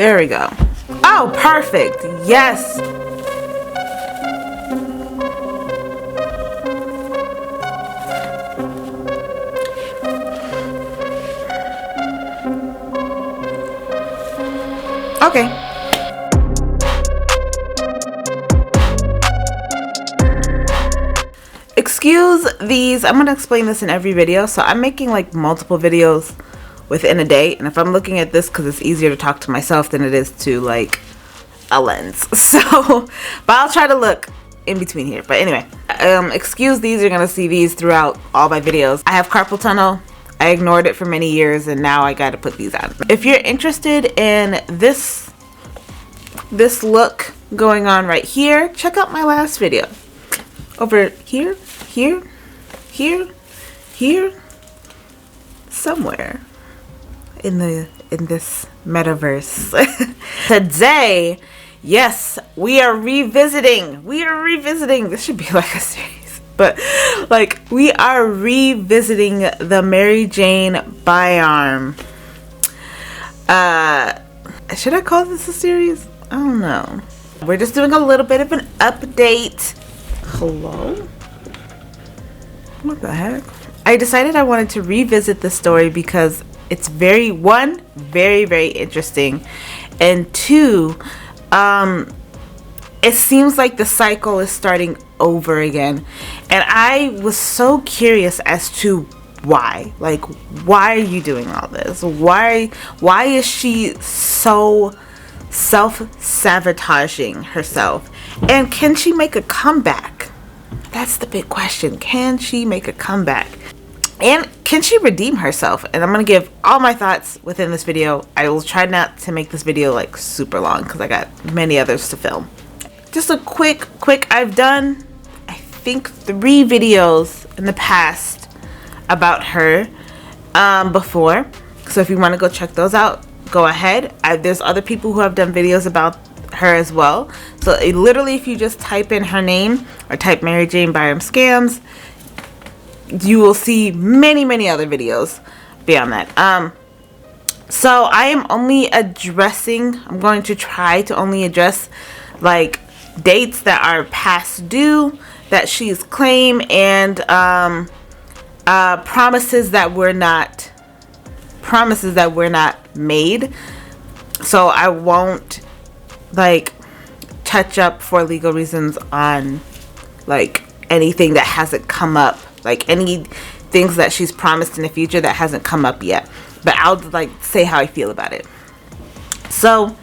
There we go. Oh, perfect. Yes. Okay. Excuse these. I'm gonna explain this in every video. So I'm making like multiple videos within a day, and if I'm looking at this because it's easier to talk to myself than it is to like a lens. So but I'll try to look in between here. But anyway, excuse these. You're gonna see these throughout all my videos. I have carpal tunnel. I ignored it for many years, and now I got to put these on. If you're interested in this look going on right here, check out my last video. Over here, somewhere in this metaverse. Today, yes, we are revisiting. This should be like a series, but like we are revisiting the MaryJane Byarm. Should I call this a series? I don't know. We're just doing a little bit of an update. Hello? What the heck? I decided I wanted to revisit this story because it's very interesting, and two, it seems like the cycle is starting over again, and I was so curious as to why. Like, why are you doing all this? Why is she so self-sabotaging herself? And can she make a comeback? That's the big question. Can she make a comeback? And can she redeem herself? And I'm going to give all my thoughts within this video. I will try not to make this video like super long because I got many others to film. Just a quick, I've done, I think, 3 videos in the past about her before. So if you want to go check those out, go ahead. There's other people who have done videos about her as well. So literally, if you just type in her name or type MaryJane Byarm scams, you will see many other videos beyond that. So I am only addressing, I'm going to try to only address like dates that are past due that she's claimed, and promises that were not made. So I won't like touch up for legal reasons on like anything that hasn't come up, like any things that she's promised in the future that hasn't come up yet, but I'll like say how I feel about it. So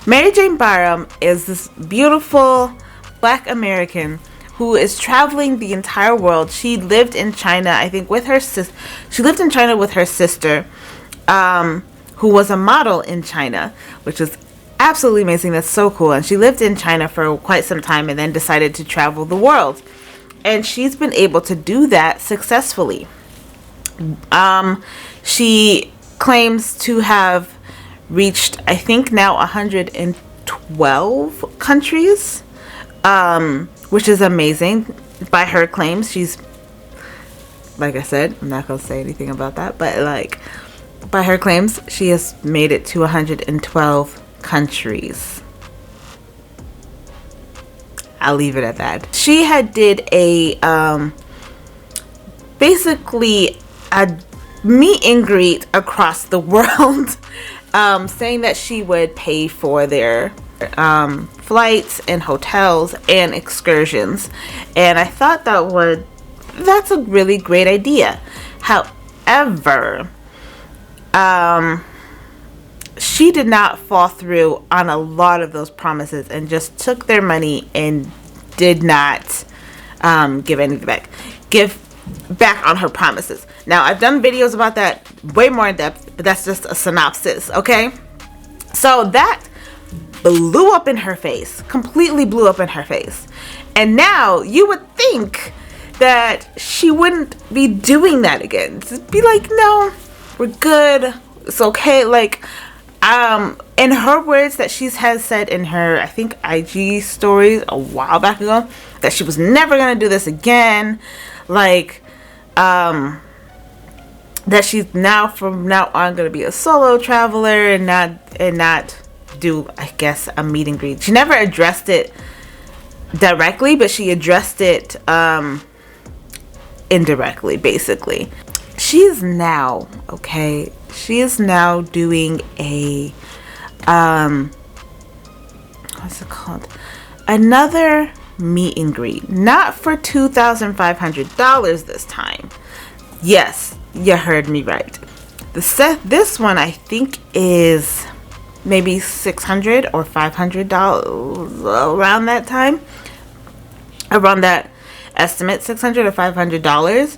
MaryJane Byarm is this beautiful Black American who is traveling the entire world. She lived in China, I think, with her sister. She lived in China with her sister, who was a model in China, which is absolutely amazing. That's so cool. And she lived in China for quite some time and then decided to travel the world. And she's been able to do that successfully. She claims to have reached, I think now 112 countries, which is amazing by her claims. She's, like I said, I'm not going to say anything about that, but like by her claims, she has made it to 112 countries. I'll leave it at that. She had did a basically a meet and greet across the world, saying that she would pay for their flights and hotels and excursions, and I thought that's a really great idea. However, she did not fall through on a lot of those promises and just took their money and did not give back on her promises. Now, I've done videos about that way more in depth, but that's just a synopsis, okay? So that blew up in her face, completely blew up in her face. And now you would think that she wouldn't be doing that again. To be like, no, we're good, it's okay. Like, in her words that she has said in her, I think, IG stories a while back ago, that she was never gonna do this again. Like, that she's now from now on gonna be a solo traveler and not do, I guess, a meet and greet. She never addressed it directly, but she addressed it indirectly, basically. She is now, okay, she is now doing a what's it called, another meet and greet, not for $2,500 this time. Yes, you heard me right. This one I think is maybe $600 or $500, around that time, around that estimate, $600 or $500.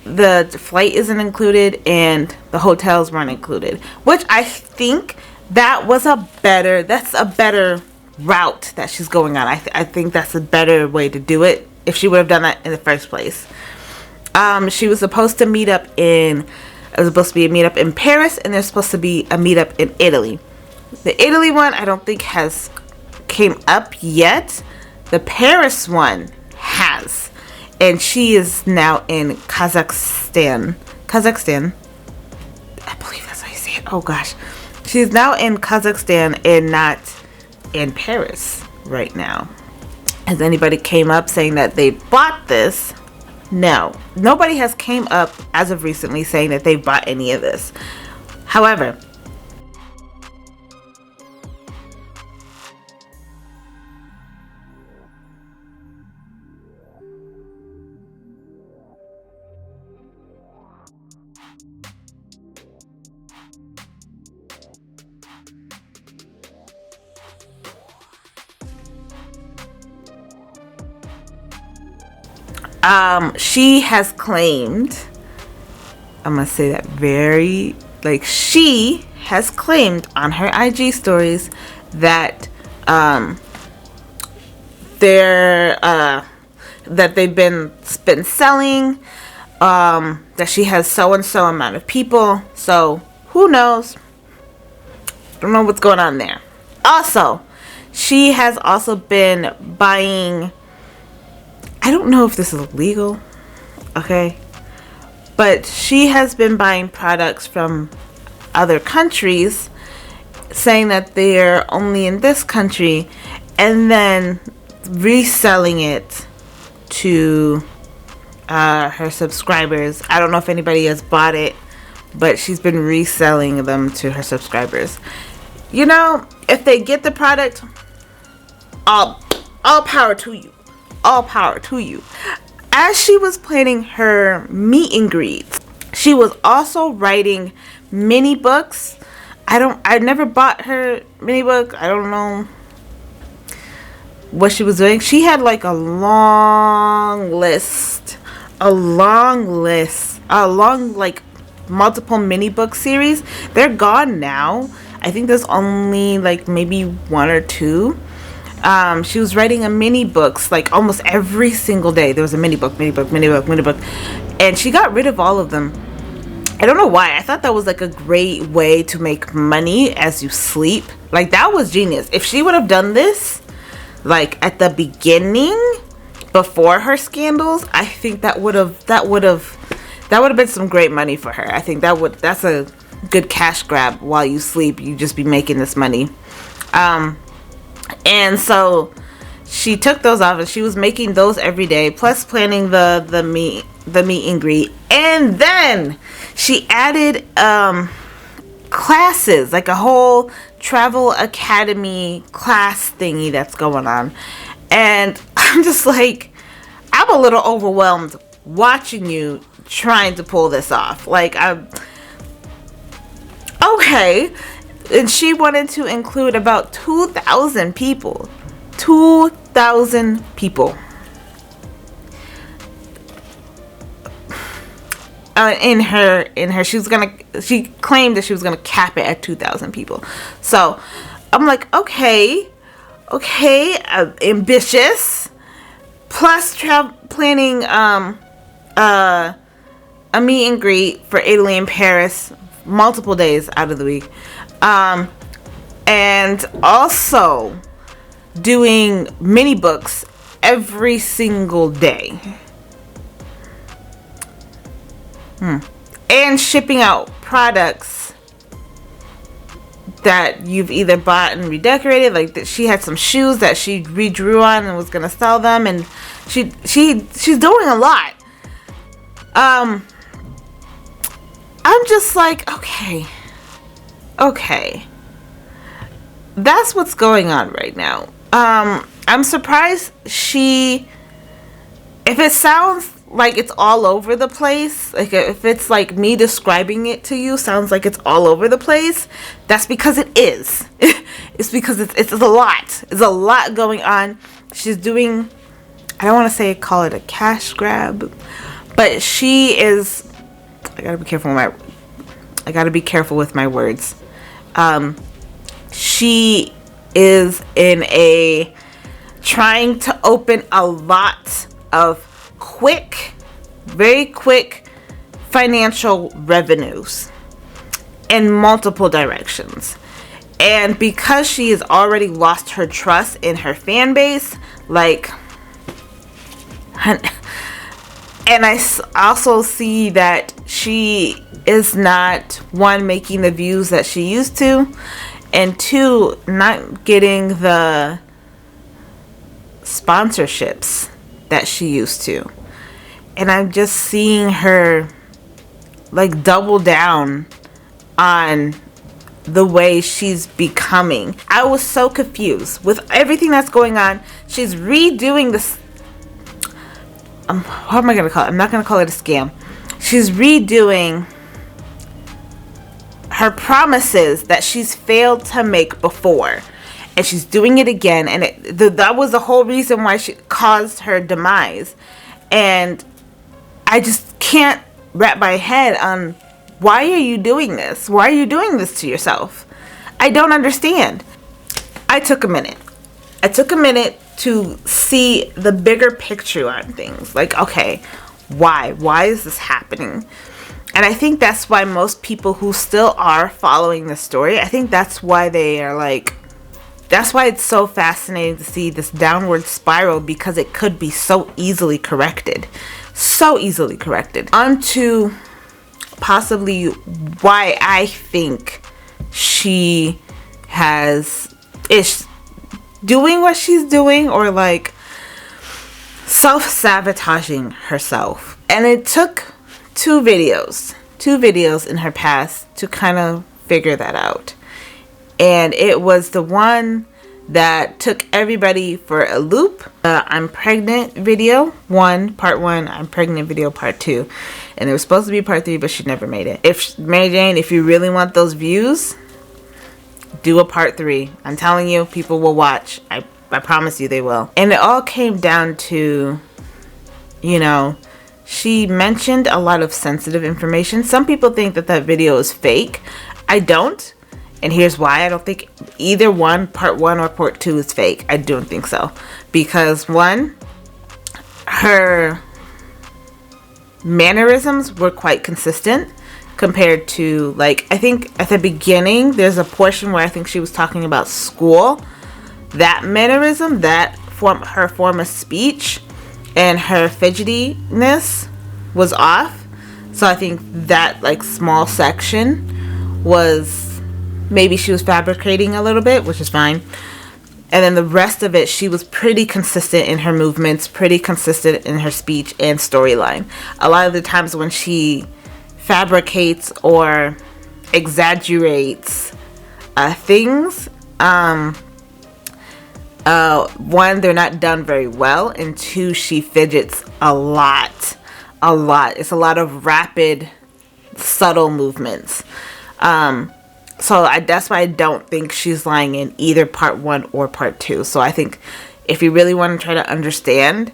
The flight isn't included and the hotels weren't included, which I think that's a better route that she's going on. I think that's a better way to do it if she would have done that in the first place. She was supposed to meet up in, it was supposed to be a meetup in Paris, and there's supposed to be a meetup in Italy. The Italy one I don't think has came up yet. The Paris one has, and she is now in Kazakhstan. I believe that's how you say it. Oh gosh, she's now in Kazakhstan and not in Paris right now. Has anybody came up saying that they bought this? No, nobody has came up as of recently saying that they bought any of this. However, she has claimed, I'm gonna say that very, like, she has claimed on her IG stories that that they've been selling, that she has so and so amount of people. So who knows? Don't know what's going on there. Also, she has also been buying, I don't know if this is legal, okay, but she has been buying products from other countries, saying that they're only in this country, and then reselling it to her subscribers. I don't know if anybody has bought it, but she's been reselling them to her subscribers. You know, if they get the product, all power to you. All power to you. As she was planning her meet and greets, she was also writing mini books. I never bought her mini book. I don't know what she was doing. She had like a long list, like multiple mini book series. They're gone now. I think there's only like maybe one or two. She was writing a mini books like almost every single day. There was a mini book, and she got rid of all of them. I don't know why. I thought that was like a great way to make money as you sleep. Like, that was genius. If she would have done this like at the beginning, before her scandals, I think that would have been some great money for her. I think that's a good cash grab. While you sleep, you just be making this money. And so she took those off, and she was making those every day, plus planning the meet and greet. And then she added classes, like a whole travel academy class thingy that's going on. And I'm just like, I'm a little overwhelmed watching you trying to pull this off. Like, okay. And she wanted to include about 2,000 people. 2,000 people. In her, she claimed that she was gonna cap it at 2,000 people. So I'm like, okay, ambitious. Plus planning a meet and greet for Italy and Paris multiple days out of the week. And also doing mini books every single day. And shipping out products that you've either bought and redecorated, like that she had some shoes that she redrew on and was gonna sell them, and she's doing a lot. I'm just like, okay, that's what's going on right now. I'm surprised if it sounds like it's all over the place, like if it's like me describing it to you sounds like it's all over the place, that's because it is. It's because it's a lot. It's a lot going on. She's doing, I don't want to say call it a cash grab, but she is, I gotta be careful with my words. She is trying to open a lot of very quick financial revenues in multiple directions. And because she has already lost her trust in her fan base, like, and I also see that she is not, one, making the views that she used to, and two, not getting the sponsorships that she used to. And I'm just seeing her like double down on the way she's becoming. I was so confused with everything that's going on. She's redoing this, what am I gonna call it? I'm not gonna call it a scam. She's redoing her promises that she's failed to make before, and she's doing it again, and that was the whole reason why she caused her demise. And I just can't wrap my head on, why are you doing this? Why are you doing this to yourself? I don't understand. I took a minute to see the bigger picture on things. Like, okay, why is this happening? And I think that's why most people who still are following the story, I think that's why they are like, that's why it's so fascinating to see this downward spiral, because it could be so easily corrected. On to possibly why I think she is doing what she's doing, or like self-sabotaging herself. And it took two videos in her past to kind of figure that out. And it was the one that took everybody for a loop. I'm pregnant video part 1, I'm pregnant video part 2. And there was supposed to be part 3, but she never made it. If MaryJane, if you really want those views, do a part 3. I'm telling you, people will watch. I promise you they will. And it all came down to, you know, she mentioned a lot of sensitive information. Some people think that video is fake. I don't. And here's why. I don't think either part 1 or part 2 is fake. I don't think so. Because one, her mannerisms were quite consistent compared to, like, I think at the beginning, there's a portion where I think she was talking about school. That mannerism, her form of speech and her fidgetiness was off. So I think that, like, small section was, maybe she was fabricating a little bit, which is fine. And then the rest of it, she was pretty consistent in her movements, pretty consistent in her speech and storyline. A lot of the times when she fabricates or exaggerates things, one, they're not done very well, and two, she fidgets a lot. It's a lot of rapid, subtle movements. So that's why I don't think she's lying in either part 1 or part 2. So I think if you really want to try to understand,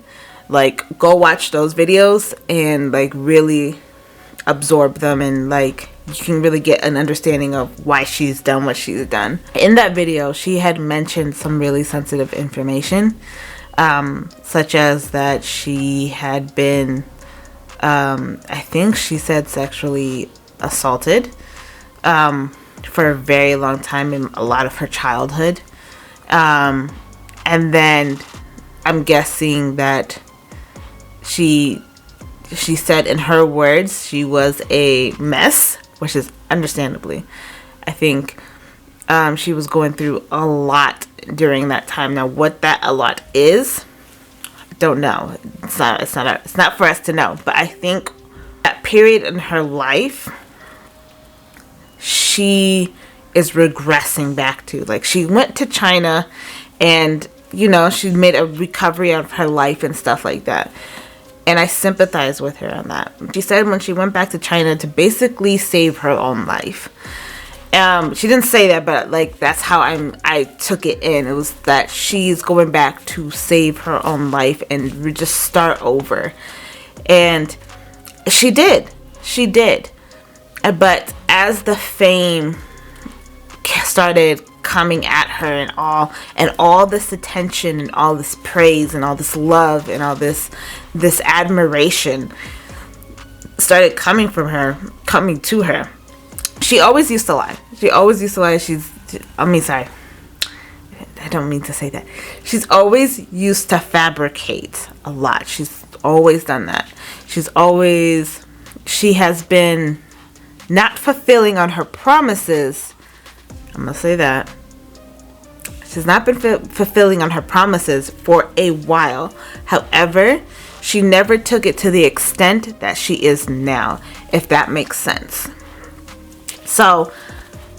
like, go watch those videos and, like, really absorb them, and, like, you can really get an understanding of why she's done what she's done. In that video, she had mentioned some really sensitive information, such as that she had been, I think she said, sexually assaulted for a very long time in a lot of her childhood. And then I'm guessing that she said, in her words, she was a mess, which is understandably. I think She was going through a lot during that time. Now, what that a lot is, I don't know. It's not for us to know. But I think that period in her life, she is regressing back to. Like, she went to China and, you know, she made a recovery of her life and stuff like that. And I sympathize with her on that. She said when she went back to China to basically save her own life. She didn't say that, but like that's how I took it in. It was that she's going back to save her own life and just start over. And she did. But as the fame started coming at her and all this attention and all this praise and all this love and all this admiration started coming to her. She always used to lie. Sorry. I don't mean to say that. She's always used to fabricate a lot. She's always done that. She has been not fulfilling on her promises. I'm going to say that. She's not been fulfilling on her promises for a while. However, she never took it to the extent that she is now, if that makes sense. So,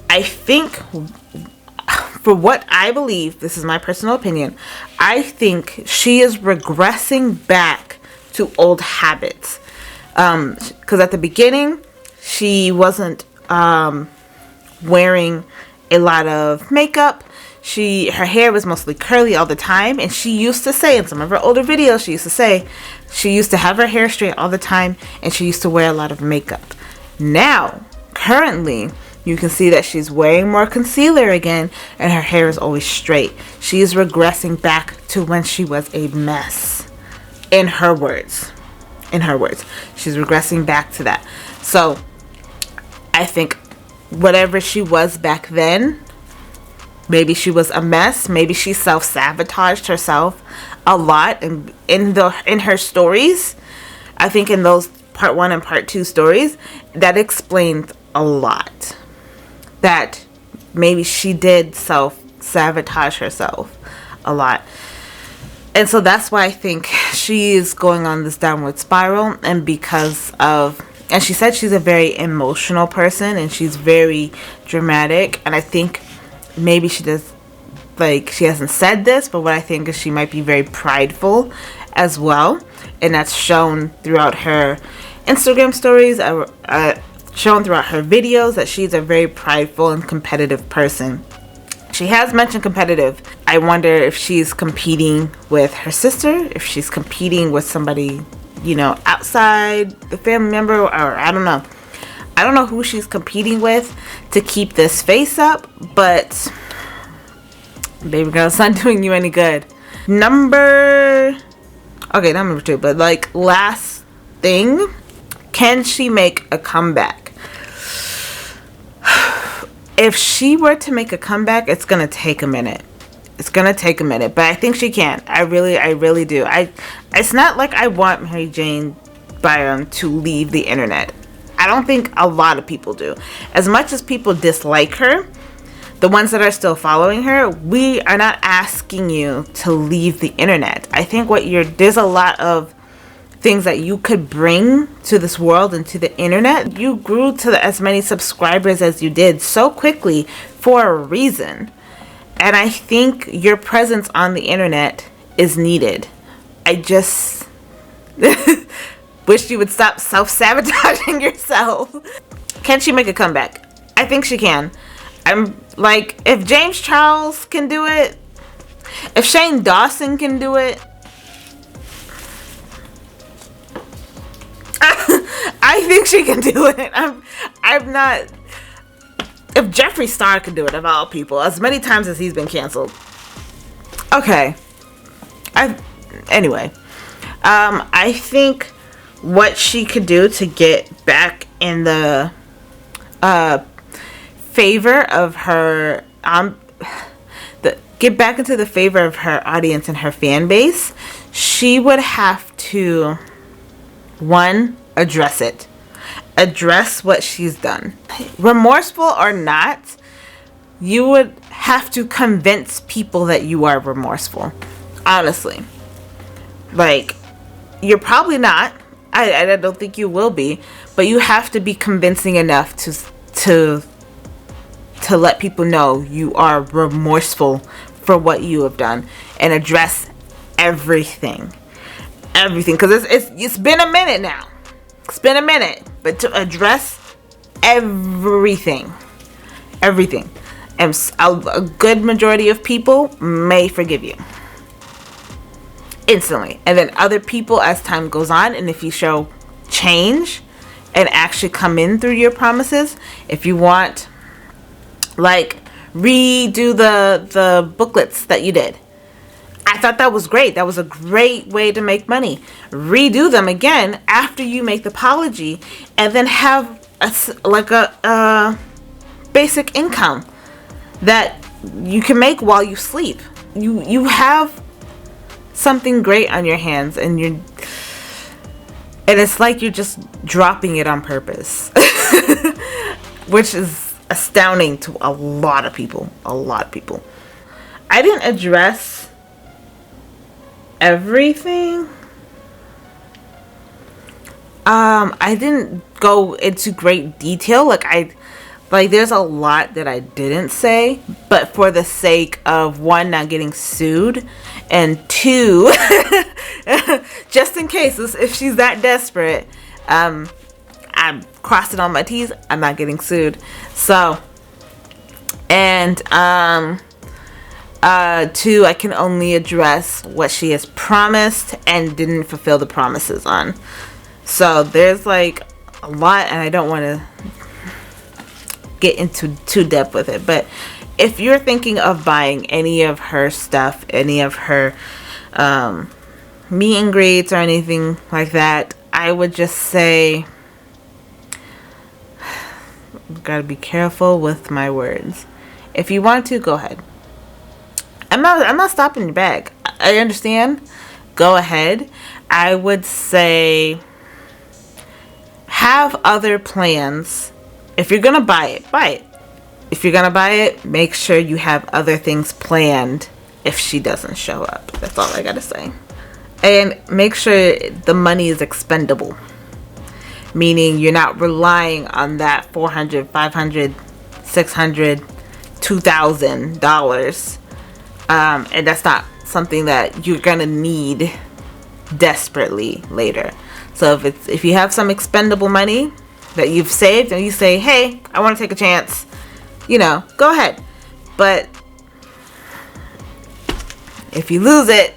I think, for what I believe, this is my personal opinion, I think she is regressing back to old habits. Because at the beginning, she wasn't wearing a lot of makeup. Her hair was mostly curly all the time, and she used to say in some of her older videos, she used to have her hair straight all the time, and she used to wear a lot of makeup. Now, currently, you can see that she's wearing more concealer again, and her hair is always straight. She is regressing back to when she was a mess. In her words. She's regressing back to that. So, I think whatever she was back then, maybe she was a mess. Maybe she self-sabotaged herself a lot in her stories. I think in those part 1 and part 2 stories, that explains a lot. That maybe she did self-sabotage herself a lot. And so that's why I think she is going on this downward spiral. And and she said she's a very emotional person and she's very dramatic. And I think maybe she hasn't said this, but what I think is she might be very prideful as well. And that's shown throughout her Instagram stories, shown throughout her videos, that she's a very prideful and competitive person. She has mentioned competitive. I wonder if she's competing with her sister, if she's competing with somebody, outside the family member, or I don't know. I don't know who she's competing with to keep this face up, but baby girl, it's not doing you any good. Number 2, but last thing, can she make a comeback? If she were to make a comeback, it's gonna take a minute. But I think she can. I really do. It's not like I want MaryJane Byarm to leave the internet. I don't think a lot of people do. As much as people dislike her, the ones that are still following her, we are not asking you to leave the internet. I think there's a lot of things that you could bring to this world and to the internet. You grew to as many subscribers as you did so quickly for a reason. And I think your presence on the internet is needed. I just wish you would stop self-sabotaging yourself. Can she make a comeback? I think she can. I'm like, if James Charles can do it, if Shane Dawson can do it, I think she can do it. I'm not. If Jeffree Star can do it, of all people, as many times as he's been canceled. Okay. Anyway, I think what she could do to get back in the favor of her, get back into the favor of her audience and her fan base, she would have to, one, address it. Address what she's done. Remorseful or not, you would have to convince people that you are remorseful. Honestly. Like, you're probably not. I don't think you will be, but you have to be convincing enough to let people know you are remorseful for what you have done, and address everything, because it's been a minute now. It's been a minute, but to address everything, and a good majority of people may forgive you instantly, and then other people, as time goes on, and if you show change and actually come in through your promises, if you want, like, redo the booklets that you did, I thought that was great. That was a great way to make money. Redo them again after you make the apology, and then have a basic income that you can make while you sleep. You have something great on your hands, and it's like you're just dropping it on purpose, which is astounding to a lot of people. I didn't address everything. I didn't go into great detail. There's a lot that I didn't say, but for the sake of, one, not getting sued, and two, just in case, if she's that desperate, I'm crossing all my T's, I'm not getting sued. So, and two, I can only address what she has promised and didn't fulfill the promises on. So there's like a lot, and I don't want to get into too depth with it, but if you're thinking of buying any of her stuff, any of her meet and greets or anything like that, I would just say, gotta be careful with my words. If you want to, go ahead. I'm not stopping your bag. I understand. Go ahead. I would say have other plans. If you're gonna buy it, buy it. If you're gonna buy it, make sure you have other things planned if she doesn't show up. That's all I gotta say. And make sure the money is expendable. Meaning you're not relying on that $400, $500, $600, $2,000. And that's not something that you're gonna need desperately later. So if you have some expendable money that you've saved, and you say, hey, I want to take a chance, go ahead. But if you lose it,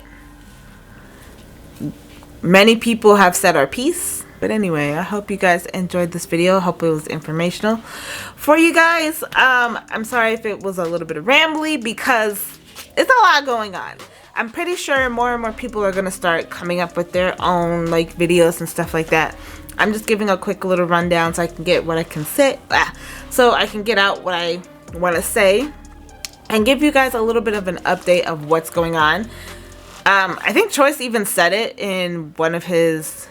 many people have said our piece. But anyway, I hope you guys enjoyed this video. I hope it was informational for you guys. I'm sorry if it was a little bit rambly, because it's a lot going on. I'm pretty sure more and more people are going to start coming up with their own videos and stuff like that. I'm just giving a quick little rundown so I can get what I can say, so I can get out what I want to say, and give you guys a little bit of an update of what's going on. I think Choice even said it in one of his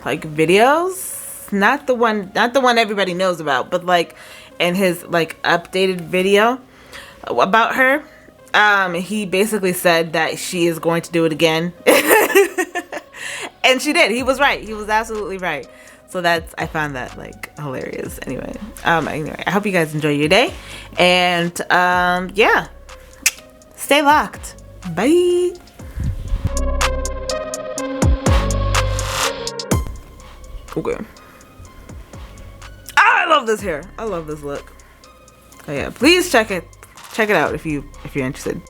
videos, not the one everybody knows about, but in his updated video about her. He basically said that she is going to do it again. And she did. He was right. He was absolutely right. So I found that hilarious. Anyway, I hope you guys enjoy your day. And yeah, stay locked. Bye. Okay. I love this hair. I love this look. Oh yeah, please check it out if you're interested.